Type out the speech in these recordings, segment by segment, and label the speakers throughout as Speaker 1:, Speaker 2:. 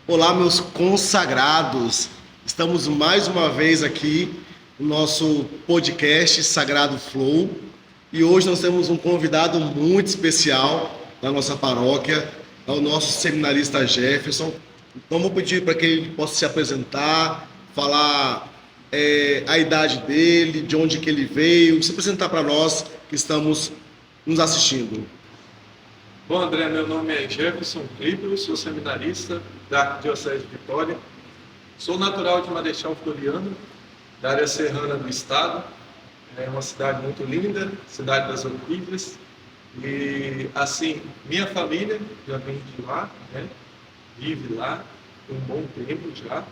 Speaker 1: Olá, meus consagrados! Estamos mais uma vez aqui no nosso podcast Sagrado Flow e hoje nós temos um convidado muito especial da nossa paróquia, é o nosso seminarista Jefferson. Então, vou pedir para que ele possa se apresentar, falar a idade dele, de onde que ele veio, se apresentar para nós que estamos nos assistindo.
Speaker 2: Bom, André, meu nome é Jefferson Clipio, sou seminarista da Arquidiocese de Vitória. Sou natural de Marechal Floriano, da área serrana do estado. É uma cidade muito linda, cidade das Olímpias. E, assim, minha família já vem de lá, né? Vive lá por um bom tempo já.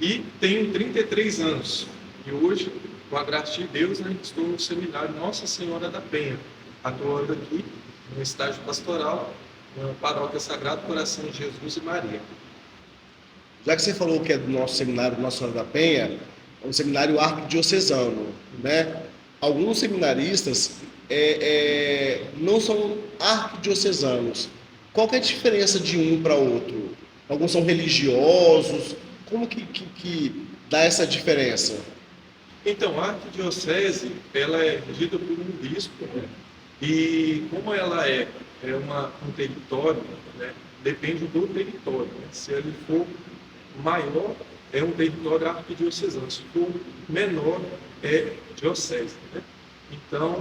Speaker 2: E tenho 33 anos. E hoje, com a graça de Deus, né, estou no seminário Nossa Senhora da Penha, atuando aqui no estágio pastoral, na Paróquia Sagrado Coração de Jesus e Maria.
Speaker 1: Já que você falou que é do nosso seminário Nossa Senhora da Penha, é um seminário arquidiocesano, né? Alguns seminaristas não são arquidiocesanos. Qual que é a diferença de um para outro? Alguns são religiosos. Como que dá essa diferença?
Speaker 2: Então, a arquidiocese, ela é regida por um bispo, né? E como ela é um território, né? Depende do território, né? Se ele for maior, é um território arquidiocesano. Se for menor, é diocese, né? Então,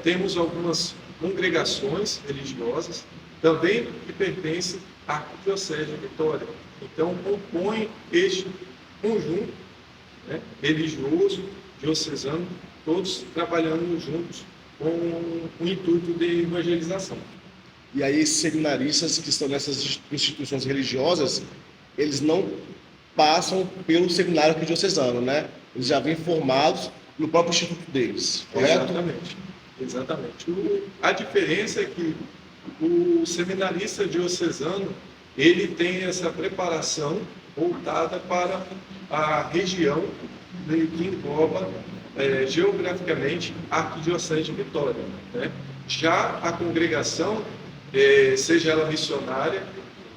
Speaker 2: temos algumas congregações religiosas também que pertencem à Arquidiocese de Vitória. Então, compõem este conjunto, né, religioso, diocesano, todos trabalhando juntos com o intuito de evangelização.
Speaker 1: E aí, esses seminaristas que estão nessas instituições religiosas, eles não passam pelo seminário arquidiocesano, né? Eles já vêm formados no próprio instituto deles, correto?
Speaker 2: Exatamente. Exatamente. A diferença é que o seminarista diocesano, ele tem essa preparação voltada para a região que engloba geograficamente a Arquidiocese de Vitória, né? Já a congregação, seja ela missionária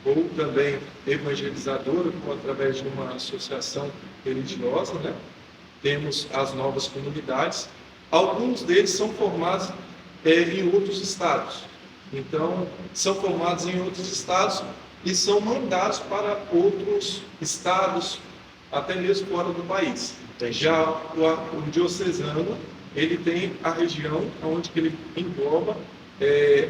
Speaker 2: ou também evangelizadora, ou através de uma associação religiosa, né? Temos as novas comunidades. Alguns deles são formados em outros estados. Então, são formados em outros estados e são mandados para outros estados, até mesmo fora do país. Já o diocesano, ele tem a região onde ele engloba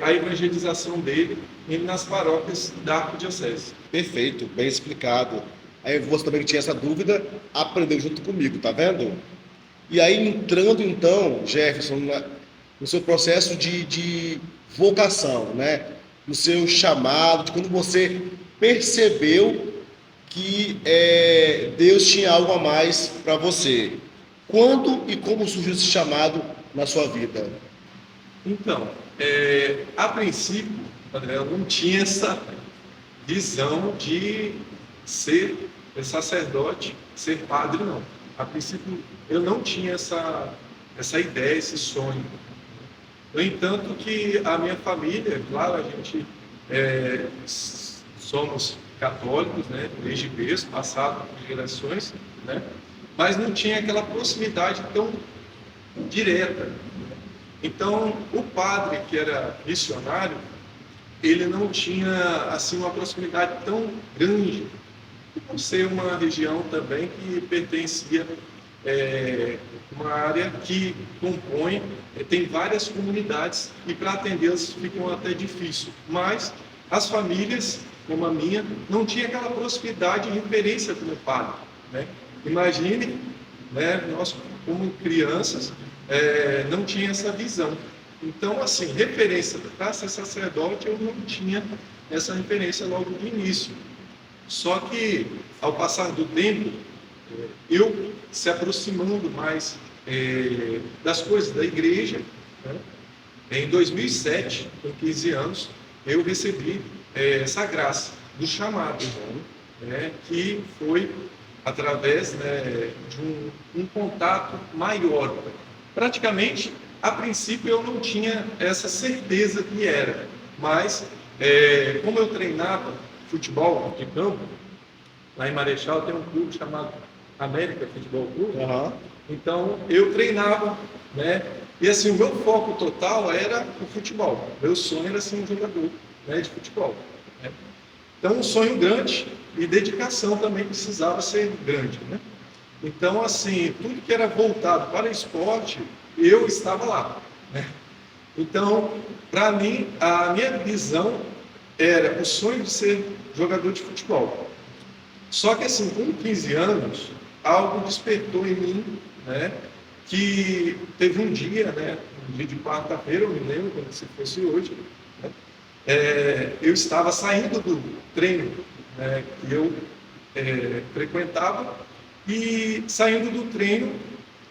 Speaker 2: a evangelização dele nas paróquias da arquidiocese.
Speaker 1: Perfeito, bem explicado. Aí você também que tinha essa dúvida, aprendeu junto comigo, tá vendo? E aí entrando então, Jefferson, no seu processo de vocação, né? No seu chamado, de quando você percebeu que Deus tinha algo a mais para você. Quando e como surgiu esse chamado na sua vida?
Speaker 2: Então, a princípio, André, eu não tinha essa visão de ser sacerdote, ser padre, não. A princípio, eu não tinha essa ideia, esse sonho. No entanto, que a minha família, claro, a gente somos católicos, né, desde berço, passado por gerações, né, mas não tinha aquela proximidade tão direta. Então, o padre, que era missionário, ele não tinha assim uma proximidade tão grande, por ser uma região também que pertencia uma área que compõe, tem várias comunidades e para atendê-las ficam até difícil. Mas as famílias, como a minha, não tinha aquela proximidade e referência como padre, né? Imagine, né, nós como crianças não tinha essa visão. Então, assim, referência para ser sacerdote, eu não tinha essa referência logo no início. Só que, ao passar do tempo, eu se aproximando mais das coisas da igreja, né? Em 2007, com 15 anos, eu recebi essa graça do chamado, né? Que foi através, né, de um contato maior. Praticamente, a princípio, eu não tinha essa certeza que era, mas como eu treinava futebol de campo, lá em Marechal tem um clube chamado América Futebol Clube.
Speaker 1: Aham.
Speaker 2: Então, eu treinava, né? E assim, o meu foco total era o futebol. Meu sonho era ser um jogador, né, de futebol, né? Então, um sonho grande e dedicação também precisava ser grande, né? Então, assim, tudo que era voltado para esporte, eu estava lá, né? Então, para mim, a minha visão era o sonho de ser jogador de futebol. Só que assim, com 15 anos, algo despertou em mim, né? Que teve um dia, né? Um dia de quarta-feira, eu me lembro, como se fosse hoje, né? Eu estava saindo do treino, né, que eu frequentava, e saindo do treino,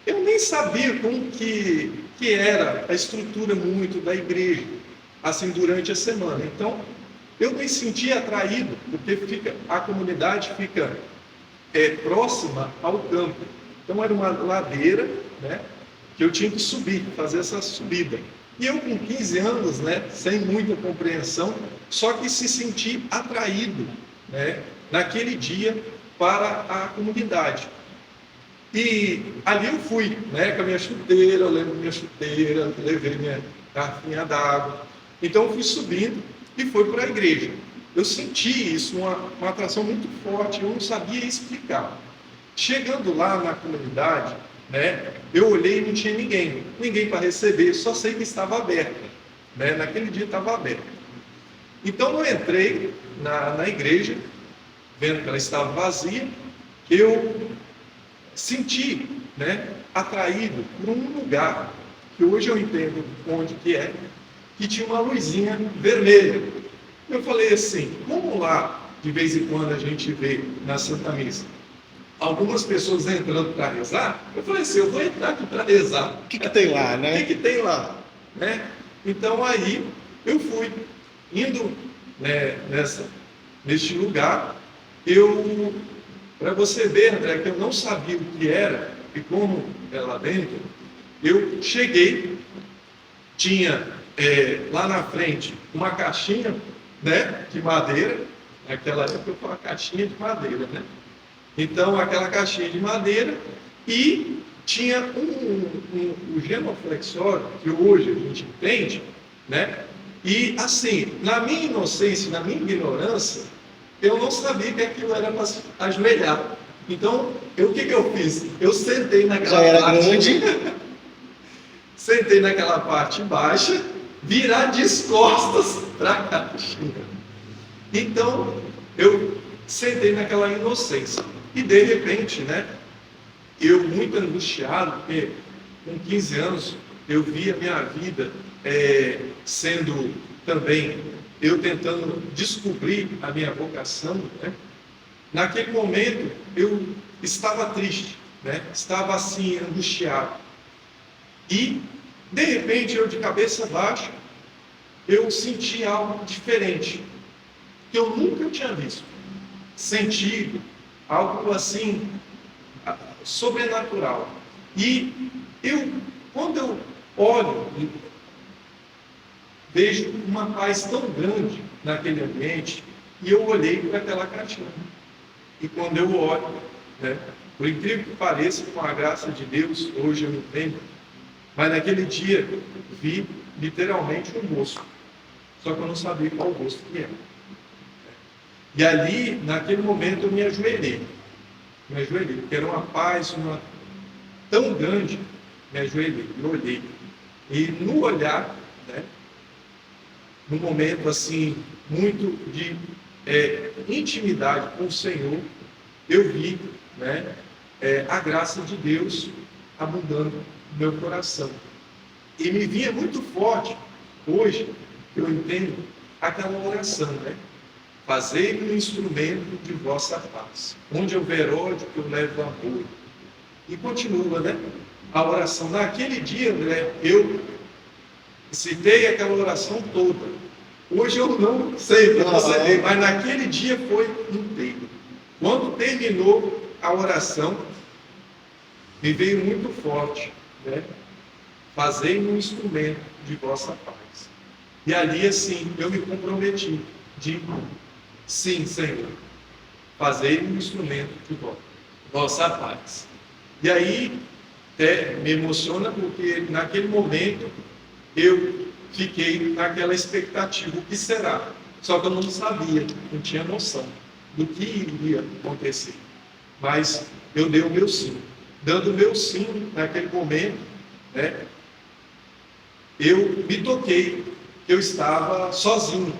Speaker 2: eu nem sabia como que era a estrutura muito da igreja, assim, durante a semana. Então, eu me sentia atraído, porque a comunidade fica próxima ao campo. Então era uma ladeira, né, que eu tinha que subir, fazer essa subida. E eu com 15 anos, né, sem muita compreensão, só que se senti atraído, né, naquele dia para a comunidade. E ali eu fui, né, com a minha chuteira, eu lembro minha chuteira, levei minha garrafinha d'água. Então eu fui subindo e fui para a igreja. Eu senti isso, uma atração muito forte, eu não sabia explicar. Chegando lá na comunidade, né, eu olhei e não tinha ninguém para receber, só sei que estava aberta, né, naquele dia estava aberta. Então eu entrei na igreja, vendo que ela estava vazia, eu senti, né, atraído por um lugar, que hoje eu entendo onde que é, que tinha uma luzinha vermelha. Eu falei assim, como lá, de vez em quando a gente vê na Santa Missa, algumas pessoas entrando para rezar, eu falei assim, eu vou entrar aqui para rezar.
Speaker 1: O que tem lá, né?
Speaker 2: O que tem lá? Né? Então aí eu fui indo, né, neste lugar, para você ver, André, que eu não sabia o que era e como é lá dentro, eu cheguei, tinha lá na frente uma caixinha, né, de madeira, naquela época foi uma caixinha de madeira, né? Então, aquela caixinha de madeira, e tinha o genuflexório, que hoje a gente entende, né? E assim, na minha inocência, na minha ignorância, eu não sabia que aquilo era para ajoelhar. Então, o que eu fiz? Eu sentei naquela
Speaker 1: Já era
Speaker 2: parte,
Speaker 1: grande.
Speaker 2: sentei naquela parte baixa, virar de costas para a caixinha. Então, eu sentei naquela inocência. E de repente, né, eu muito angustiado, porque com 15 anos eu vi a minha vida sendo também, eu tentando descobrir a minha vocação, né? Naquele momento eu estava triste, né? Estava assim, angustiado. E, de repente, eu de cabeça baixa, eu senti algo diferente, que eu nunca tinha visto. Senti algo assim, sobrenatural. E quando eu olho, vejo uma paz tão grande naquele ambiente, e eu olhei para aquela caixinha. E quando eu olho, né, por incrível que pareça, com a graça de Deus, hoje eu entendo, mas naquele dia vi literalmente um rosto, só que eu não sabia qual rosto que era. E ali, naquele momento, eu me ajoelhei, porque era uma paz tão grande, me ajoelhei, eu olhei. E no olhar, né, num momento assim, muito de intimidade com o Senhor, eu vi, né, a graça de Deus abundando no meu coração. E me vinha muito forte, hoje, eu entendo, aquela oração, né? Fazei-me um instrumento de vossa paz. Onde houver ódio, que eu levo amor. E continua, né? A oração. Naquele dia, André, eu citei aquela oração toda. Hoje eu não sei para você ver, mas naquele dia foi inteiro. Quando terminou a oração, me veio muito forte, né? Fazei-me um instrumento de vossa paz. E ali, assim, eu me comprometi de, sim, Senhor, fazer um instrumento de dó. Nossa paz. E aí, até me emociona porque naquele momento eu fiquei naquela expectativa, o que será? Só que eu não sabia, não tinha noção do que iria acontecer. Mas eu dei o meu sim. Dando o meu sim naquele momento, né, eu me toquei que eu estava sozinho.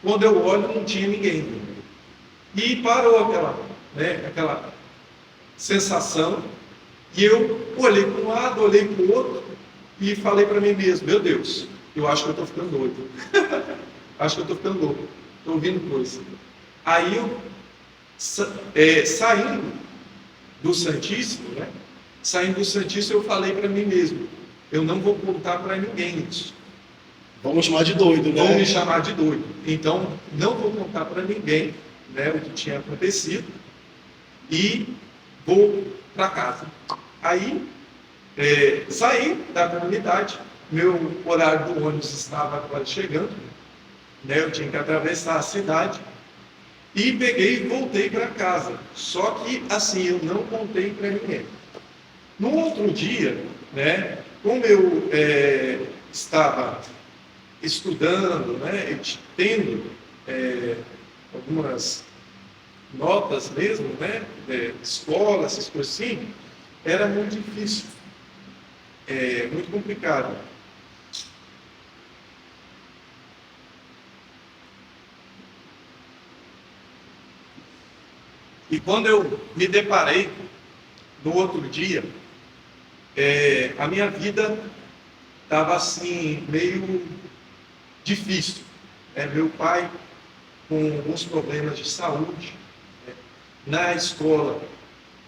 Speaker 2: Quando eu olho, não tinha ninguém. E parou aquela sensação. E eu olhei para um lado, olhei para o outro e falei para mim mesmo: meu Deus, eu acho que eu estou ficando doido. Acho que eu estou ficando louco. Estou ouvindo coisa. Aí eu, saindo do Santíssimo, né? Saindo do Santíssimo, eu falei para mim mesmo: eu não vou contar para ninguém isso.
Speaker 1: Vamos chamar de doido, né?
Speaker 2: Vão me chamar de doido. Então, não vou contar para ninguém, né, o que tinha acontecido e vou para casa. Aí, saí da comunidade, meu horário do ônibus estava quase chegando, né, eu tinha que atravessar a cidade e peguei e voltei para casa. Só que, assim, eu não contei para ninguém. No outro dia, né, como eu estava estudando, né, tendo algumas notas mesmo, né, escola, essas coisas assim, era muito difícil, muito complicado. E quando eu me deparei no outro dia, a minha vida estava assim, meio difícil. Meu pai com alguns problemas de saúde. Na escola,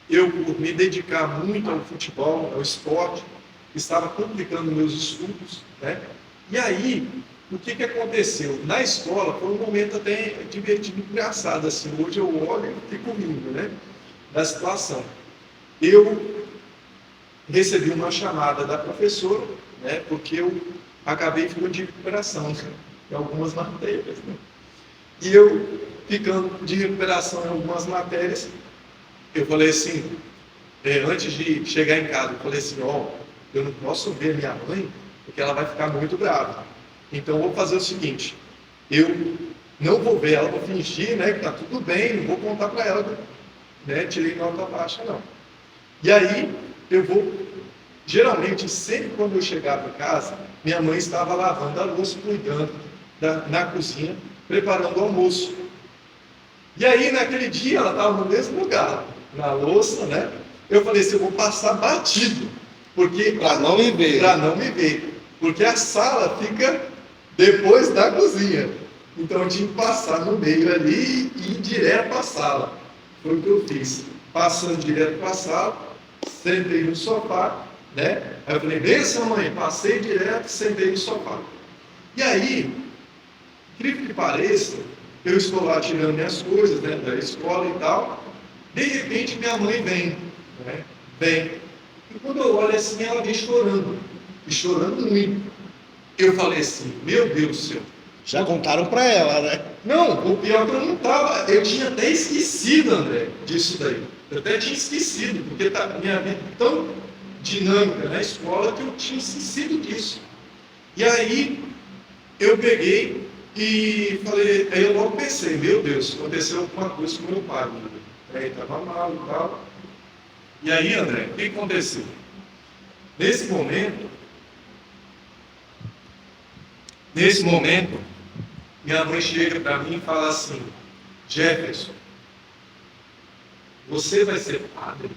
Speaker 2: eu, por me dedicar muito ao futebol, ao esporte, estava complicando meus estudos, né? E aí, o que aconteceu? Na escola, foi um momento até divertido, engraçado, assim, hoje eu olho e fico rindo, né? Da situação. Eu recebi uma chamada da professora, né? Porque eu acabei ficando de recuperação em algumas matérias, né? E eu, ficando de recuperação em algumas matérias, eu falei assim, antes de chegar em casa, eu falei assim: eu não posso ver minha mãe, porque ela vai ficar muito brava. Então eu vou fazer o seguinte: eu não vou ver ela, vou fingir, né, que está tudo bem, não vou contar para ela, né, tirei nota baixa, não. E aí eu vou, geralmente, sempre quando eu chegava em casa, minha mãe estava lavando a louça, cuidando na cozinha, preparando o almoço. E aí, naquele dia, ela estava no mesmo lugar, na louça, né? Eu falei assim: eu vou passar batido, porque
Speaker 1: Para não me ver.
Speaker 2: Para não me ver, porque a sala fica depois da cozinha. Então eu tinha que passar no meio ali e ir direto para a sala. Foi o que eu fiz. Passando direto para a sala, sentei no sofá, né? Aí eu falei: benção, mãe. Passei direto, sentei no sofá. E aí, incrível que pareça, eu estou lá tirando minhas coisas, né, da escola e tal. De repente, minha mãe vem, né? Vem. E quando eu olho assim, ela vem chorando. E chorando muito. Eu falei assim: meu Deus do céu.
Speaker 1: Já contaram para ela, né?
Speaker 2: Não, o pior é que eu não estava. Eu tinha até esquecido, André, disso daí. Eu até tinha esquecido, porque minha vida tão dinâmica na escola que eu tinha esquecido disso. E aí, eu peguei e falei, aí eu logo pensei: meu Deus, aconteceu alguma coisa com meu pai. Ele estava mal e tal. E aí, André, o que aconteceu? Nesse momento, minha mãe chega para mim e fala assim: Jefferson, você vai ser padre?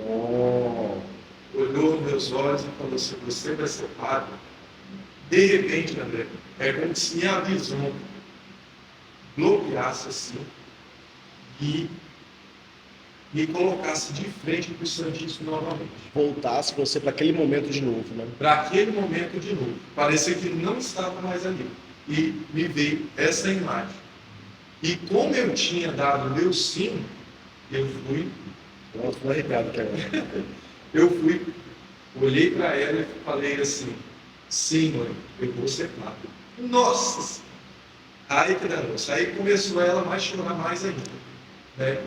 Speaker 2: Oh. Olhou nos meus olhos e falou assim: você vai ser padre? De repente, André, é como se minha visão bloqueasse assim e me colocasse de frente para o Santíssimo novamente.
Speaker 1: Voltasse você para aquele momento de novo, né?
Speaker 2: Para aquele momento de novo. Parecia que não estava mais ali. E me veio essa imagem. E como eu tinha dado meu sim, eu fui.
Speaker 1: Nossa, foi arrepiado aqui agora.
Speaker 2: Eu fui, olhei para ela e falei assim: sim, mãe, eu vou ser padre. Nossa! Aí que danou. Aí começou ela a chorar mais ainda. né?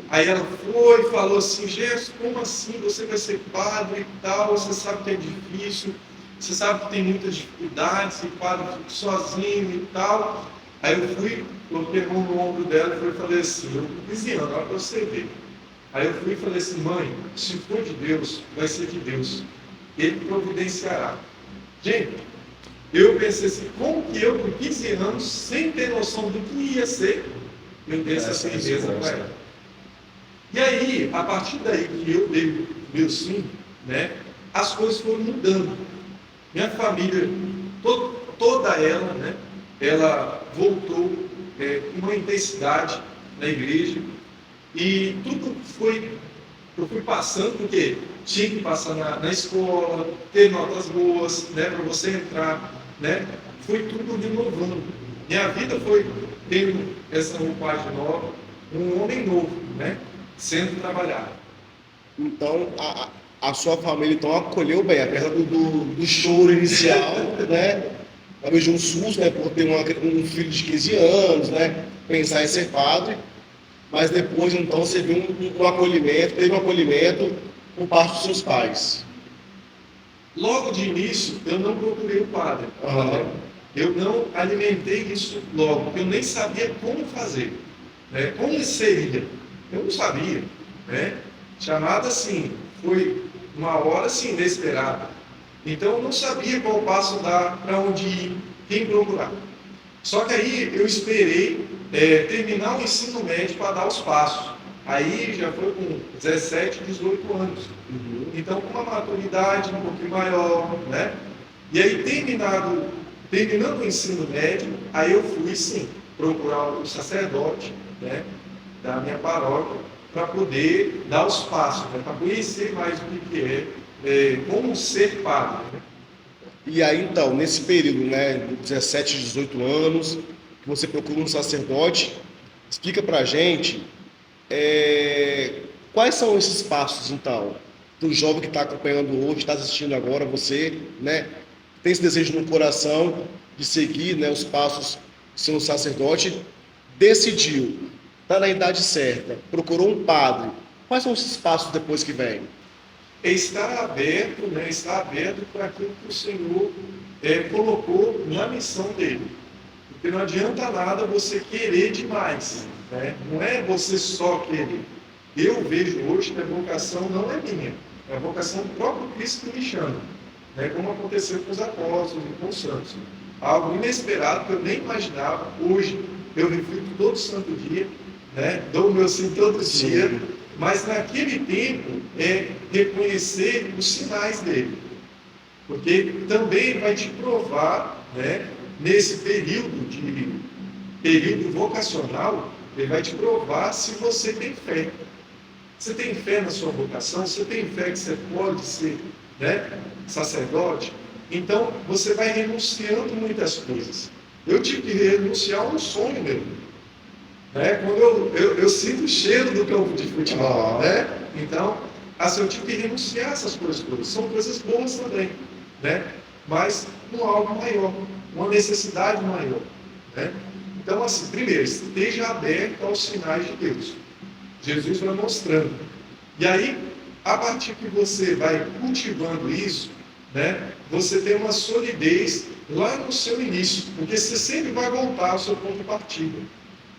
Speaker 2: Aí ela foi e falou assim: Gerson, como assim você vai ser padre e tal? Você sabe que é difícil, você sabe que tem muitas dificuldades, e padre fica sozinho e tal. Aí eu fui, coloquei a mão no ombro dela e falei assim, eu vizinhando, olha para você ver. Aí eu fui e falei assim: mãe, se for de Deus, vai ser de Deus. Ele providenciará. Gente, eu pensei assim, como que eu, com 15 anos, sem ter noção do que ia ser, eu dei essa firmeza para ela. E aí, a partir daí que eu dei o meu sim, né, as coisas foram mudando. Minha família, toda ela, né, ela voltou com uma intensidade na igreja, e tudo foi, eu fui passando, porque tinha que passar na escola, ter notas boas, né, para você entrar, né, foi tudo renovando. Minha vida foi tendo essa roupagem nova, um homem novo, né, sendo trabalhado.
Speaker 1: Então, a sua família então acolheu bem, apesar do choro inicial, né? Talvez de um susto, né, por ter um filho de 15 anos, né? Pensar em ser padre, mas depois então você viu um acolhimento, teve um acolhimento por parte dos seus pais.
Speaker 2: Logo de início, eu não procurei o padre.
Speaker 1: Uhum.
Speaker 2: Eu não alimentei isso logo, porque eu nem sabia como fazer, né? Como seria. Eu não sabia, né? Chamada assim, foi uma hora assim, inesperada. Então eu não sabia qual passo dar, para onde ir, quem procurar. Só que aí eu esperei terminar o ensino médio para dar os passos. Aí já foi com 17, 18 anos. Então com uma maturidade um pouquinho maior, né? E aí terminando o ensino médio, aí eu fui sim procurar o sacerdote, né, da minha paróquia, para poder dar os passos, né, para conhecer mais o que como ser padre. Né?
Speaker 1: E aí então, nesse período, né, de 17, 18 anos, que você procura um sacerdote, explica pra gente quais são esses passos então, do jovem que está acompanhando hoje, está assistindo agora, você, né, tem esse desejo no coração de seguir, né, os passos de ser um sacerdote, decidiu, está na idade certa, procurou um padre. Quais são esses passos depois que vem?
Speaker 2: Estar aberto, né, estar aberto para aquilo que o Senhor colocou na missão dele. Porque não adianta nada você querer demais, né? Não é você só querer. Eu vejo hoje que a vocação não é minha, é a vocação do próprio Cristo que me chama, né? Como aconteceu com os apóstolos e com os santos. Algo inesperado que eu nem imaginava. Hoje eu reflito todo santo dia, né? Dou o meu sim todo dia, mas naquele tempo é reconhecer os sinais dele, porque também vai te provar, né? Nesse período vocacional, ele vai te provar se você tem fé. Você tem fé na sua vocação? Você tem fé que você pode ser, né, sacerdote? Então, você vai renunciando muitas coisas. Eu tive que renunciar a um sonho meu. Né? Quando eu sinto o cheiro do campo de futebol, né? Então, assim, eu tive que renunciar a essas coisas todas. São coisas boas também, né? Mas com algo maior, uma necessidade maior, né? Então, assim, primeiro, esteja aberto aos sinais de Deus. Jesus vai mostrando. E aí, a partir que você vai cultivando isso, né, você tem uma solidez lá no seu início, porque você sempre vai voltar ao seu ponto de partida.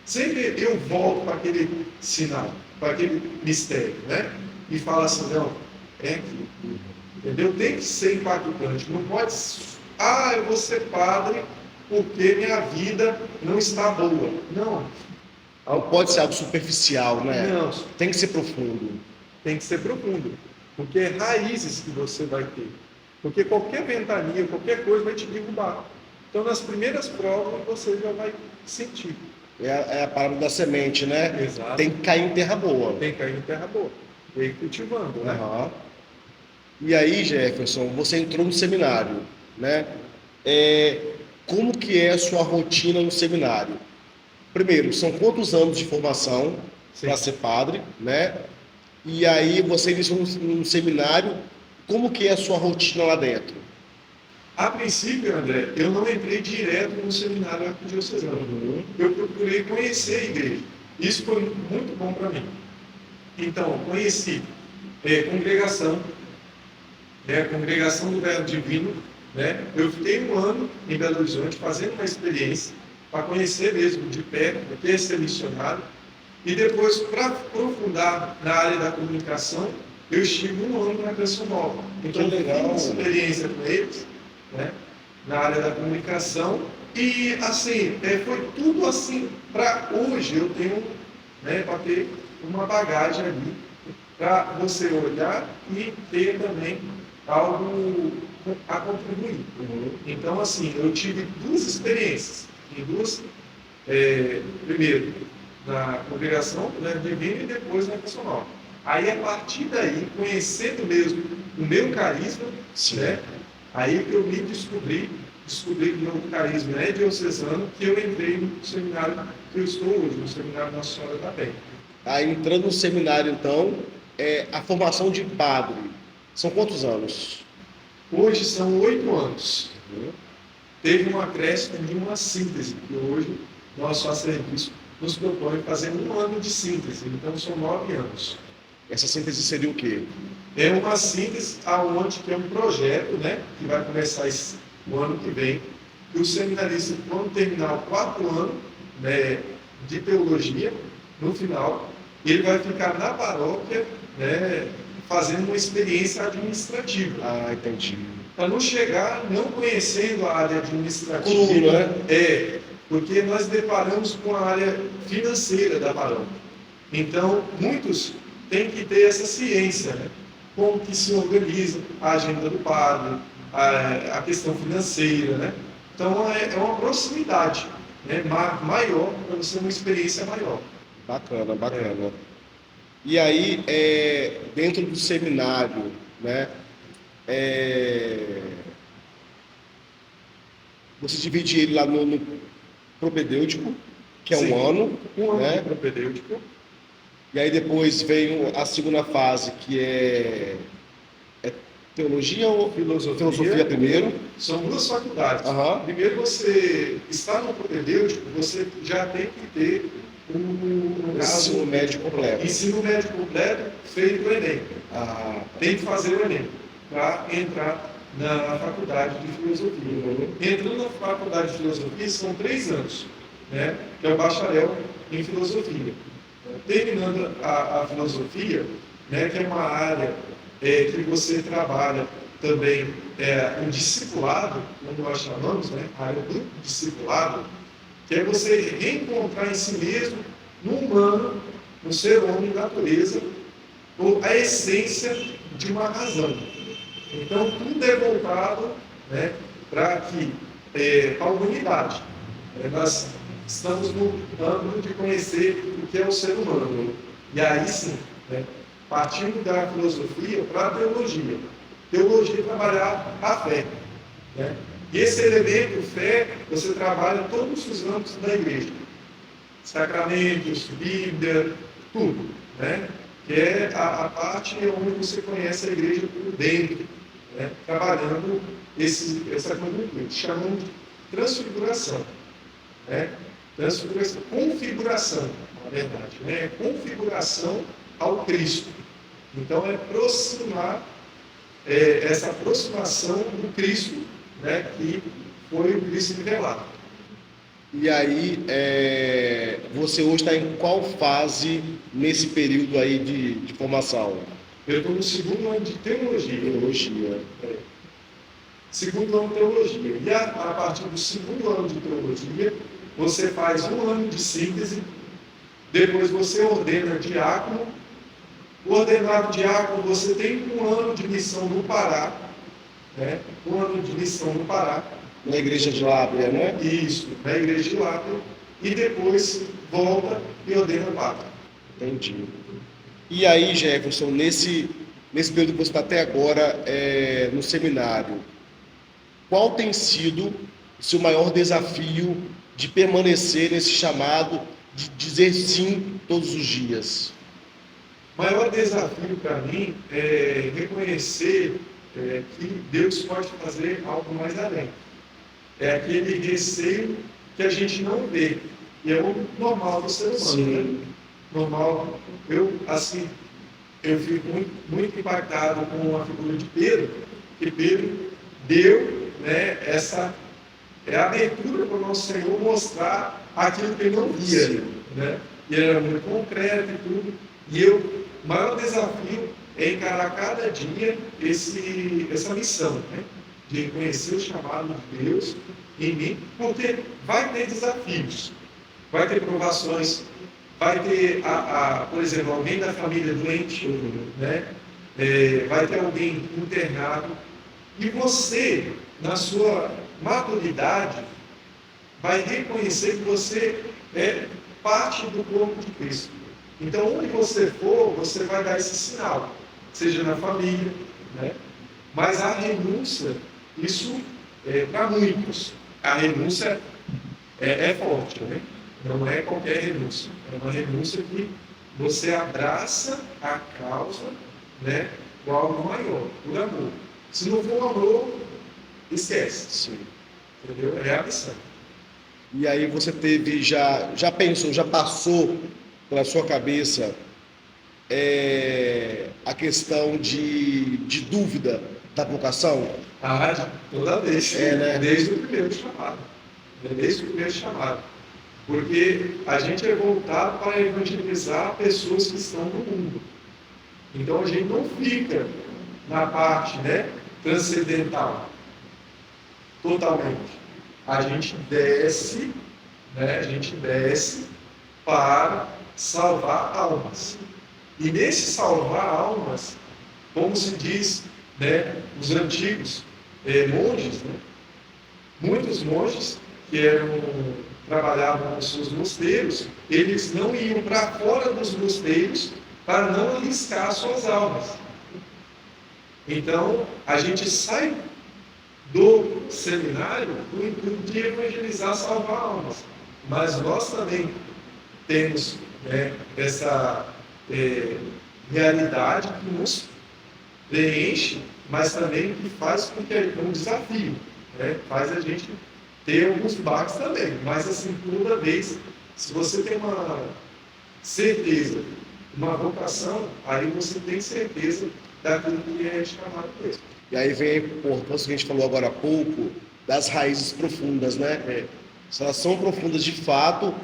Speaker 2: Sempre eu volto para aquele sinal, para aquele mistério, né? E falo assim, não, é aquilo. Entendeu? Tem que ser impactante. Não pode, eu vou ser padre porque minha vida não está boa. Não.
Speaker 1: Não pode ser algo superficial, né?
Speaker 2: Não.
Speaker 1: Tem que ser profundo.
Speaker 2: Tem que ser profundo. Porque é raízes que você vai ter. Porque qualquer ventania, qualquer coisa vai te derrubar. Então, nas primeiras provas, você já vai sentir.
Speaker 1: É a parada da semente, né?
Speaker 2: Exato.
Speaker 1: Tem que cair em terra boa.
Speaker 2: Tem que cair em terra boa. E aí cultivando, né?
Speaker 1: Uhum. E aí, Jefferson, você entrou no seminário, né? Como que é a sua rotina no seminário? Primeiro, são quantos anos de formação para ser padre, né? E aí você iniciou um seminário, como que é a sua rotina lá dentro?
Speaker 2: A princípio, André, eu não entrei direto no seminário arquidiocesano.
Speaker 1: Uhum.
Speaker 2: Eu procurei conhecer a igreja. Isso foi muito bom para mim. Então, conheci congregação, a congregação do Verbo Divino, né? Eu fiquei um ano em Belo Horizonte fazendo uma experiência para conhecer mesmo de perto, ter ser missionário. E depois, para aprofundar na área da comunicação, eu estive um ano na Canção Nova. Então,
Speaker 1: Que legal.
Speaker 2: eu fiz experiência com eles, né? Na área da comunicação. E, assim, foi tudo assim, para hoje eu tenho, né, para ter uma bagagem ali, para você olhar e ter também algo a contribuir. Então, assim, eu tive duas experiências, em duas, primeiro na congregação, né, divina, e depois na personal. Aí, a partir daí, conhecendo mesmo o meu carisma, né, aí que eu me descobri que o meu carisma é diocesano, que eu entrei no seminário que eu estou hoje, no Seminário Nossa Senhora da Penha.
Speaker 1: Aí entrando no seminário, então, a formação de padre, são quantos anos?
Speaker 2: Hoje são 8 anos. Teve um acréscimo de uma síntese, que hoje nosso serviço nos propõe fazer um ano de síntese, então são 9 anos.
Speaker 1: Essa síntese seria o quê?
Speaker 2: É uma síntese aonde que é um projeto, né, que vai começar o ano que vem, e os seminaristas vão terminar o 4º ano, né, de teologia, no final, e ele vai ficar na paróquia, né, fazendo uma experiência administrativa.
Speaker 1: Ah, entendi.
Speaker 2: Para não chegar não conhecendo a área administrativa,
Speaker 1: Cru, né?
Speaker 2: Porque nós deparamos com a área financeira da paróquia. Então, muitos têm que ter essa ciência, né? Como que se organiza a agenda do padre, a questão financeira, né? Então, é uma proximidade, né, maior, para você ter uma experiência maior.
Speaker 1: Bacana, bacana. E aí, dentro do seminário, né, você divide ele lá no propedêutico, que é
Speaker 2: Sim.
Speaker 1: um ano,
Speaker 2: Um ano
Speaker 1: né?
Speaker 2: de propedêutico.
Speaker 1: E aí depois vem a segunda fase, que é teologia ou filosofia primeiro?
Speaker 2: São duas faculdades.
Speaker 1: Aham.
Speaker 2: Primeiro, você está no propedêutico, você já tem que ter no caso,
Speaker 1: Ensino médio completo.
Speaker 2: ensino médio completo feito o Enem.
Speaker 1: Ah,
Speaker 2: Tem que fazer o Enem para entrar na faculdade de filosofia. Entrando na faculdade de filosofia são 3 anos, né, que é o bacharel em filosofia. Terminando a filosofia, né, que é uma área que você trabalha também o discipulado, como nós chamamos, né, a área do discipulado, que é você reencontrar em si mesmo, no humano, no ser homem, natureza, a essência de uma razão. Então, tudo é voltado, né, para a humanidade. Nós estamos no âmbito de conhecer o que é o ser humano. E aí sim, né, partindo da filosofia para a teologia. Teologia é trabalhar a fé, né? E esse elemento, fé, você trabalha todos os âmbitos da igreja. Sacramentos, Bíblia, tudo, né? Que é a parte onde você conhece a igreja por dentro, né? Trabalhando essa coisa que chamam de transfiguração, né? Transfiguração, configuração, na verdade, né? Configuração ao Cristo. Então, é aproximar, essa aproximação do Cristo, né, que foi o Cristo revelado.
Speaker 1: e aí, você hoje está em qual fase nesse período aí de formação?
Speaker 2: Eu estou no 2º ano de teologia.
Speaker 1: Teologia.
Speaker 2: Segundo ano de teologia. E a partir do 2º ano de teologia, você faz um ano de síntese, depois você ordena diácono. O ordenado diácono, você tem um ano de missão no Pará, né? Um ano de missão no Pará.
Speaker 1: Na igreja de Lábrea, né?
Speaker 2: Isso, na igreja de Lábrea. E depois volta e ordena padre.
Speaker 1: Entendi. E aí, Jefferson, nesse período que você está até agora no seminário, qual tem sido o seu maior desafio de permanecer nesse chamado de dizer sim todos os dias?
Speaker 2: O maior desafio para mim é reconhecer que Deus pode fazer algo mais além. É aquele receio que a gente não vê, E é o normal do ser humano, né? Normal. Eu fico muito impactado com a figura de Pedro, que Pedro deu, né, essa abertura para o nosso Senhor mostrar aquilo que ele não via, né? E era muito concreto e tudo. E o maior desafio é encarar cada dia essa missão, né? De conhecer o chamado de Deus em mim, porque vai ter desafios, vai ter provações, vai ter, por exemplo, alguém da família doente, né? Vai ter alguém internado, e você, na sua maturidade, vai reconhecer que você é parte do corpo de Cristo. Então, onde você for, você vai dar esse sinal, seja na família, né? Mas a renúncia, isso para muitos, a renúncia é forte, né? Não é qualquer renúncia, é uma renúncia que você abraça a causa, né, com algo maior, por amor. Se não for amor, esquece.
Speaker 1: Sim.
Speaker 2: Entendeu? É a missão.
Speaker 1: E aí você teve, já pensou, já passou pela sua cabeça a questão de dúvida da vocação?
Speaker 2: Toda vez,
Speaker 1: né?
Speaker 2: Desde o primeiro chamado. Desde o primeiro chamado. Porque a gente é voltado para evangelizar pessoas que estão no mundo. Então a gente não fica na parte, né, transcendental, totalmente. A gente desce, né, para salvar almas. E nesse salvar almas, como se diz, né, os antigos monges, né, muitos monges que trabalhavam nos seus mosteiros, eles não iam para fora dos mosteiros para não arriscar suas almas. Então, a gente sai do seminário com o intuito de evangelizar, salvar almas. Mas nós também temos, né, essa realidade que nos preenche, mas também que faz com que é um desafio, né? Faz a gente ter alguns baques também. Mas assim, toda vez, se você tem uma certeza, uma vocação, aí você tem certeza daquilo que é chamado mesmo.
Speaker 1: E aí vem a importância que a gente falou agora há pouco das raízes profundas, né? Se elas são profundas de fato,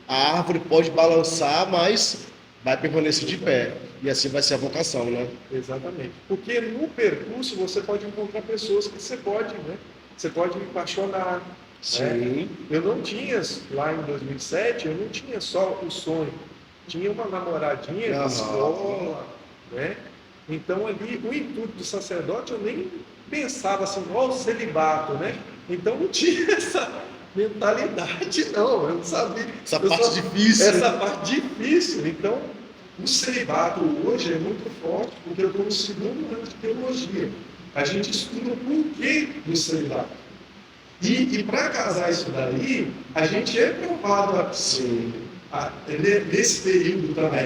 Speaker 1: a árvore pode balançar, mas vai permanecer de pé. E assim vai ser a vocação, né?
Speaker 2: Exatamente. Porque no percurso você pode encontrar pessoas que você pode, né? Você pode apaixonar.
Speaker 1: Sim.
Speaker 2: Né? Eu não tinha, lá em 2007, eu não tinha só o sonho. Tinha uma namoradinha na escola, né? Então ali, o intuito do sacerdote, eu nem pensava assim, o celibato, né? Então não tinha essa mentalidade, não. Eu não sabia.
Speaker 1: Essa parte difícil.
Speaker 2: Essa parte difícil. Então, o celibato hoje é muito forte, porque eu estou no segundo ano de teologia. A gente estuda o porquê do celibato. E para casar isso daí, a gente é provado assim, nesse período também.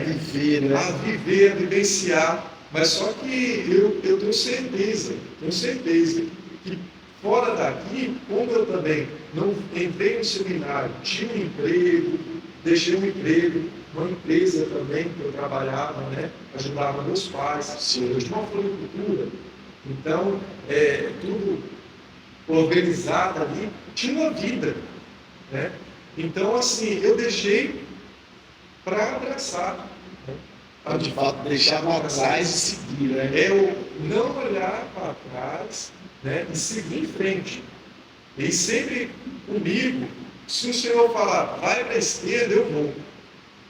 Speaker 2: A viver, a vivenciar. Mas só que eu tenho certeza que fora daqui, como eu também não entrei no seminário, tinha um emprego, deixei um emprego, uma empresa também que eu trabalhava, né? Ajudava meus pais, eu tinha uma floricultura, então tudo organizado ali, tinha uma vida, né? Então assim, eu deixei para abraçar, né?
Speaker 1: De fato, deixar para trás e seguir, né?
Speaker 2: É o não olhar para trás, né, e seguir em frente. E sempre comigo, se o Senhor falar, vai para a esquerda, eu vou.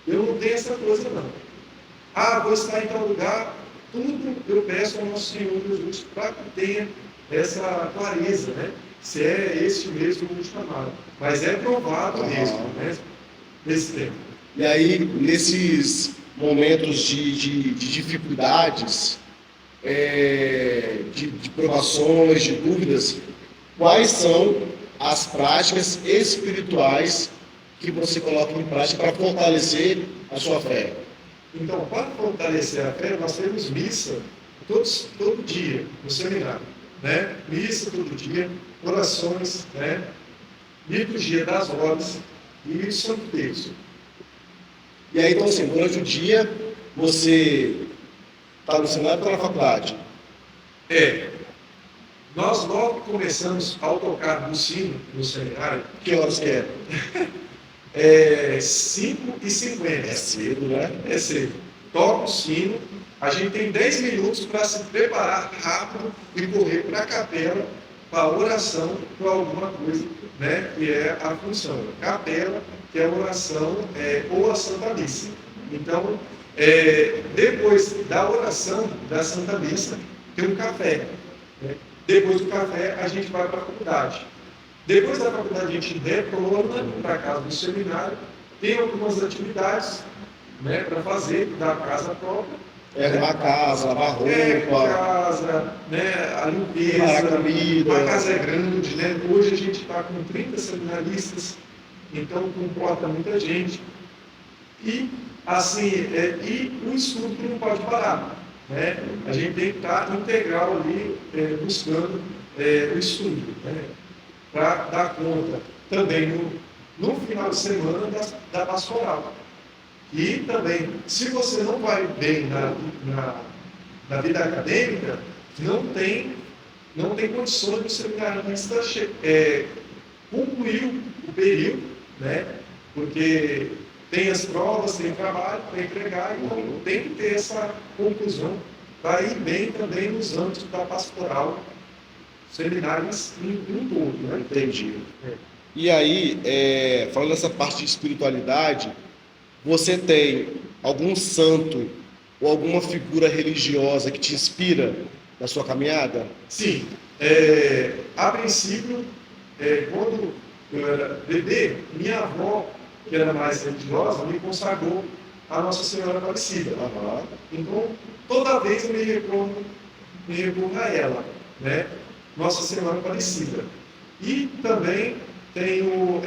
Speaker 2: Eu não tenho essa coisa, não. Vou estar em tal lugar, tudo eu peço ao nosso Senhor Jesus para que tenha essa clareza, né? Se é este mesmo o chamado. Mas é provado mesmo, né? Nesse tempo.
Speaker 1: E aí, nesses momentos de dificuldades, de provações, de dúvidas, quais são as práticas espirituais que você coloca em prática para fortalecer a sua fé?
Speaker 2: Então, para fortalecer a fé, nós temos missa todo dia no seminário, né? Missa todo dia, orações, né? Liturgia das horas, e Santo Terço.
Speaker 1: E aí, então, assim, durante o dia, você está no seminário ou está na faculdade?
Speaker 2: Nós logo começamos ao tocar no sino no seminário.
Speaker 1: Que horas que é?
Speaker 2: 5h50.
Speaker 1: É cedo, né?
Speaker 2: É cedo. Toca o sino, a gente tem 10 minutos para se preparar rápido e correr para a capela, para a oração, para alguma coisa, né? Que é a função. Capela, que é a oração ou a Santa Missa. Então, depois da oração da Santa Missa, tem um café. Né? Depois do café, a gente vai para a faculdade. Depois da faculdade, a gente retorna para a casa do seminário, tem algumas atividades, né, para fazer da casa própria.
Speaker 1: Arrumar a casa, lavar roupa.
Speaker 2: Casa, né, a limpeza.
Speaker 1: Preparar comida.
Speaker 2: A casa é grande, né? Hoje a gente está com 30 seminaristas, então comporta muita gente. E, assim, e o estudo que não pode parar. Né? A gente tem que estar integral ali, buscando o estudo, né? Para dar conta também no final de semana da pastoral. E também, se você não vai bem na vida acadêmica, não tem condições do seminarista concluir o período, né? Porque tem as provas, tem trabalho para entregar, então tem que ter essa conclusão para ir bem também nos âmbitos da pastoral, seminários em todo, né?
Speaker 1: Entendi. E aí, falando dessa parte de espiritualidade, você tem algum santo ou alguma figura religiosa que te inspira na sua caminhada?
Speaker 2: Sim. A princípio, quando eu era bebê, minha avó, que era mais religiosa, me consagrou a Nossa Senhora Aparecida.
Speaker 1: Aham.
Speaker 2: Então, toda vez eu me recorro a ela, né? Nossa Senhora Aparecida. E também tenho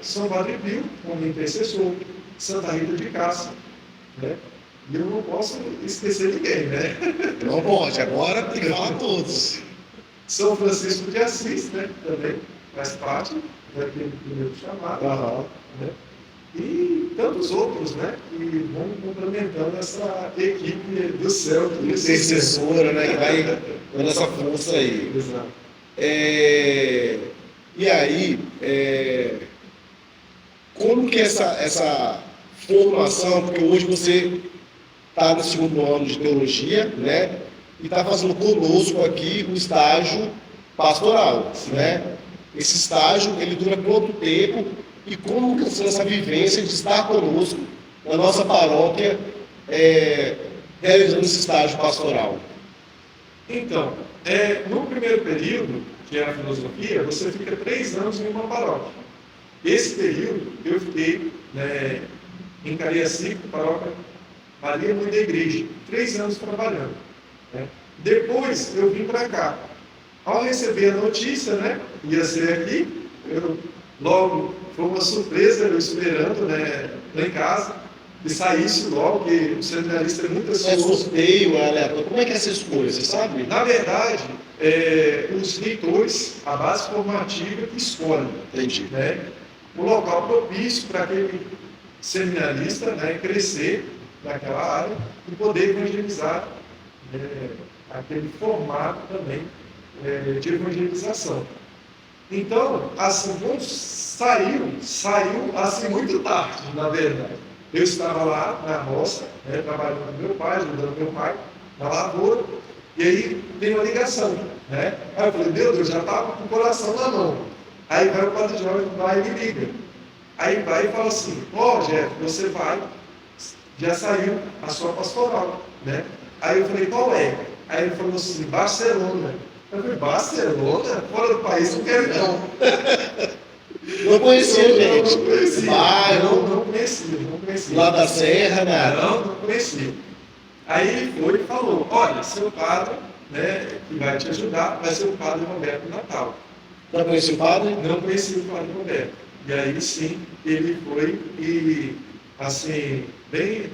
Speaker 2: São Padre Pio como intercessor, Santa Rita de Cássia, né? E eu não posso esquecer ninguém, né?
Speaker 1: Não pode, agora tem que falar todos.
Speaker 2: São Francisco de Assis, né? Também faz parte daquele primeiro chamado.
Speaker 1: Aham.
Speaker 2: Né? E tantos outros, né? Que vão complementando essa equipe do céu.
Speaker 1: Intercessora, né? Que vai dando essa força aí.
Speaker 2: Exato.
Speaker 1: E aí, como que essa formação, porque hoje você está no segundo ano de teologia, né? E está fazendo conosco aqui o estágio pastoral, né? Esse estágio, ele dura quanto tempo e como que está essa vivência de estar conosco na nossa paróquia realizando esse estágio pastoral?
Speaker 2: Então, no primeiro período, que é a filosofia, você fica 3 anos em uma paróquia. Esse período eu fiquei em Cariacica, paróquia Maria Mãe da Igreja, 3 anos trabalhando. Né? Depois eu vim para cá. Ao receber a notícia, né, ia ser aqui, logo foi uma surpresa, eu esperando, né, lá em casa, e saísse logo, que o seminarista é muito ansioso.
Speaker 1: Sorteio, aleatório. Como é que é essa escolha, você sabe?
Speaker 2: Na verdade, os reitores, a base formativa que escolhe.
Speaker 1: Entendi.
Speaker 2: Né, o local propício para aquele seminarista, né, crescer naquela área e poder evangelizar aquele formato também de evangelização. Então, assim, quando saiu assim muito tarde, na verdade. Eu estava lá na roça, trabalhando com meu pai, ajudando meu pai na lavoura, e aí tem uma ligação, né? Aí eu falei, meu Deus, já estava com o coração na mão. Aí vai o Padre Jorge, vai e me liga. Aí vai e fala assim, Jeff, você vai, já saiu a sua pastoral, né? Aí eu falei, qual é? Aí ele falou assim, Barcelona. Eu falei, Barcelona? Fora do país, não quero não.
Speaker 1: Não conhecia, gente.
Speaker 2: Não conhecia.
Speaker 1: Bairro.
Speaker 2: Não conhecia.
Speaker 1: Lá da Serra, né?
Speaker 2: Não conhecia. Aí ele foi e falou, olha, seu padre, né, que vai te ajudar, vai ser o Padre Roberto Natal.
Speaker 1: Não conhecia o padre?
Speaker 2: Não conhecia o Padre Roberto. E aí sim, ele foi e, assim, bem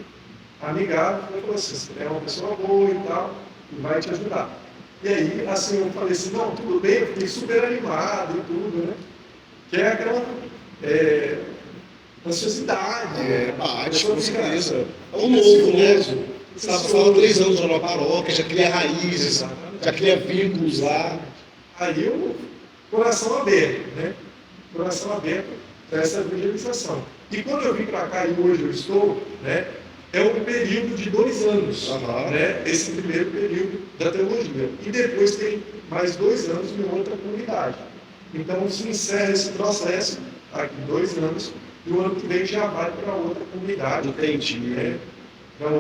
Speaker 2: amigável, falou assim, você é uma pessoa boa e tal, e vai te ajudar. E aí, assim, eu falei assim, não, tudo bem, eu fiquei super animado e tudo, né? Que é aquela ansiosidade.
Speaker 1: Bate, com certeza. É um novo, né? Você estava 3 anos já numa paróquia, já cria raízes, já cria vínculos lá.
Speaker 2: Aí o coração aberto, né? Coração aberto para essa evangelização. E quando eu vim para cá e hoje eu estou, né? É um período de 2 anos, né? Esse primeiro período da teologia. E depois tem mais 2 anos em outra comunidade. Então se encerra esse processo aqui 2 anos e o ano que vem já vai para outra comunidade.
Speaker 1: Entendi.
Speaker 2: Né? Para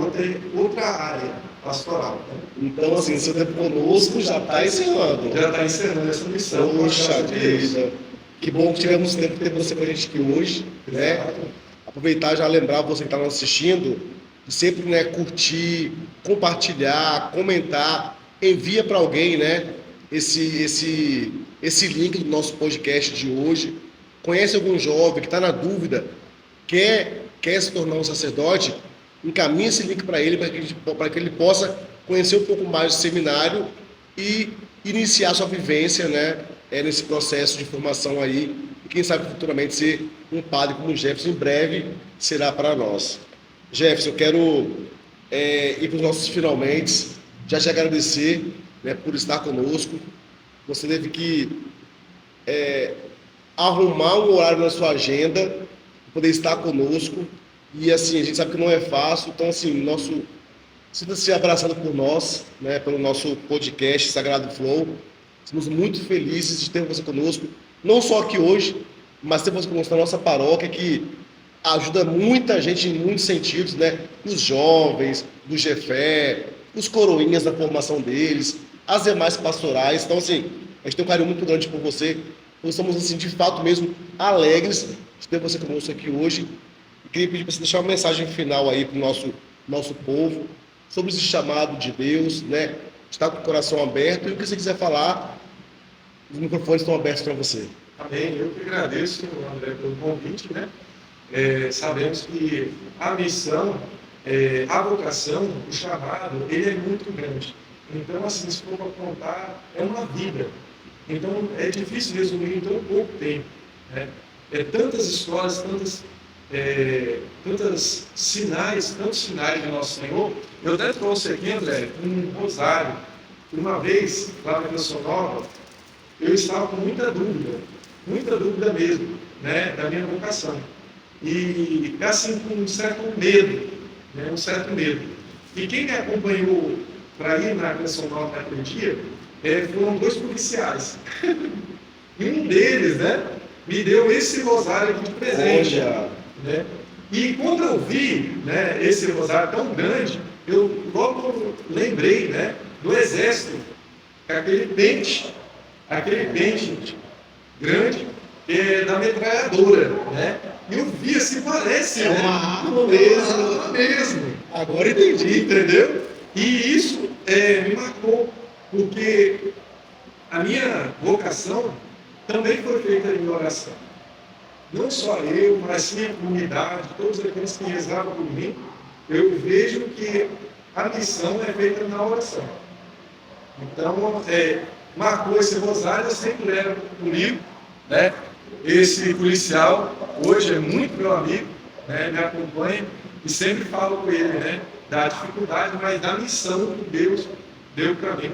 Speaker 2: outra área pastoral. Né?
Speaker 1: Então, assim, seu tempo conosco já está encerrando.
Speaker 2: Já está encerrando essa missão.
Speaker 1: Poxa vida. Que bom que tivemos tempo de ter você com a gente aqui hoje, né? Aproveitar e já lembrar você que está nos assistindo, sempre, né, curtir, compartilhar, comentar, envia para alguém, né, esse link do nosso podcast de hoje. Conhece algum jovem que está na dúvida, quer se tornar um sacerdote, encaminhe esse link para ele, para que ele possa conhecer um pouco mais do seminário e iniciar sua vivência, né, nesse processo de formação aí, e quem sabe futuramente ser um padre como o Jefferson, em breve será para nós. Jefferson, eu quero ir para os nossos finalmente, já te agradecer, né, por estar conosco. Você teve que arrumar um horário na sua agenda para poder estar conosco, e assim, a gente sabe que não é fácil, então assim, sinta-se abraçado por nós, né, pelo nosso podcast Sagrado Flow. Estamos muito felizes de ter você conosco, não só aqui hoje, mas ter você conosco na nossa paróquia, que ajuda muita gente em muitos sentidos, né? Os jovens, do GFE, os coroinhas na formação deles, as demais pastorais. Então, assim, a gente tem um carinho muito grande por você. Nós estamos, assim, de fato mesmo, alegres de ter você conosco aqui hoje. E queria pedir para você deixar uma mensagem final aí para o nosso povo, sobre esse chamado de Deus, né? Estar com o coração aberto, e o que você quiser falar, os microfones estão abertos para você.
Speaker 2: Amém. Eu que agradeço, André, pelo convite, né? Sabemos que a missão, a vocação, o chamado, ele é muito grande. Então, assim, se for para contar, é uma vida. Então, é difícil resumir em tão pouco tempo, né? Tantas histórias, tantos sinais de Nosso Senhor. Eu até trouxe aqui, André, um rosário. Uma vez, lá na Canção Nova, eu estava com muita dúvida mesmo, né, da minha vocação. E assim, com um certo medo, né, E quem me acompanhou para ir na Canção Nova naquele dia, foram 2 policiais. E um deles, né, me deu esse rosário aqui de presente. Né? E quando eu vi, né, esse rosário tão grande, eu logo lembrei, né, do exército, aquele pente grande da metralhadora, né? E eu vi assim, parece,
Speaker 1: né? Uma arma mesmo.
Speaker 2: Agora entendi, entendeu? E isso me marcou, porque a minha vocação também foi feita em oração. Não só eu, mas sim a comunidade, todos aqueles que rezavam por mim, eu vejo que a missão é feita na oração. Então, marcou esse rosário, eu sempre levo comigo, né? Esse policial, hoje é muito meu amigo, né? Me acompanha, e sempre falo com ele, né, da dificuldade, mas da missão que Deus deu para mim.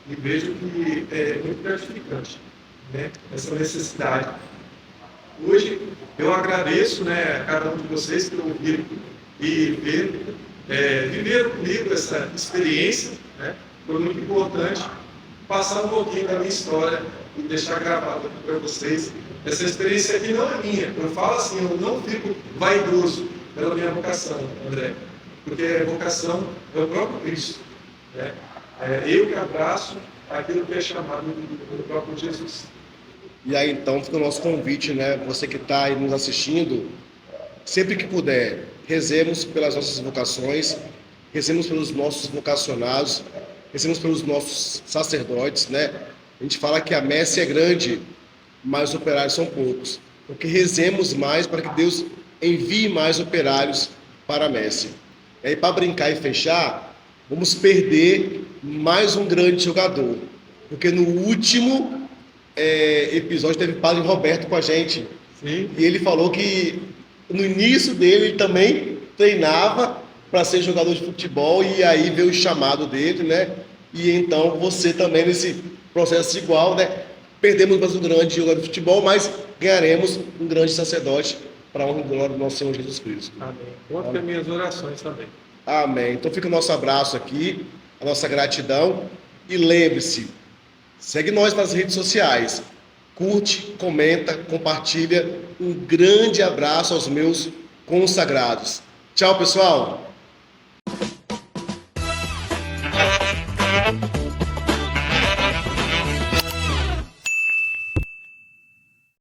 Speaker 2: E vejo que é muito gratificante, né, essa necessidade. Hoje, eu agradeço, né, a cada um de vocês que ouviram e viveram comigo essa experiência, né? Foi muito importante passar um pouquinho da minha história e deixar gravado aqui para vocês. Essa experiência aqui não é minha. Eu falo assim, eu não fico vaidoso pela minha vocação, André, porque a vocação é o próprio Cristo, né? Eu que abraço aquilo que é chamado do próprio Jesus.
Speaker 1: E aí, então, fica o nosso convite, né? Você que está aí nos assistindo, sempre que puder, rezemos pelas nossas vocações, rezemos pelos nossos vocacionados, rezemos pelos nossos sacerdotes, né? A gente fala que a messe é grande, mas os operários são poucos. Porque rezemos mais para que Deus envie mais operários para a messe. E aí, para brincar e fechar, vamos perder mais um grande jogador. Porque no último episódio teve o Padre Roberto com a gente.
Speaker 2: Sim.
Speaker 1: E ele falou que no início dele, ele também treinava para ser jogador de futebol e aí veio o chamado dele, né? E então você também nesse processo igual, né? Perdemos mais um grande jogador de futebol, mas ganharemos um grande sacerdote para a honra e glória do nosso Senhor Jesus Cristo.
Speaker 2: Amém. Conta com as minhas orações também.
Speaker 1: Amém. Então fica o nosso abraço aqui, a nossa gratidão e lembre-se, segue nós nas redes sociais, curte, comenta, compartilha. Um grande abraço aos meus consagrados. Tchau, pessoal!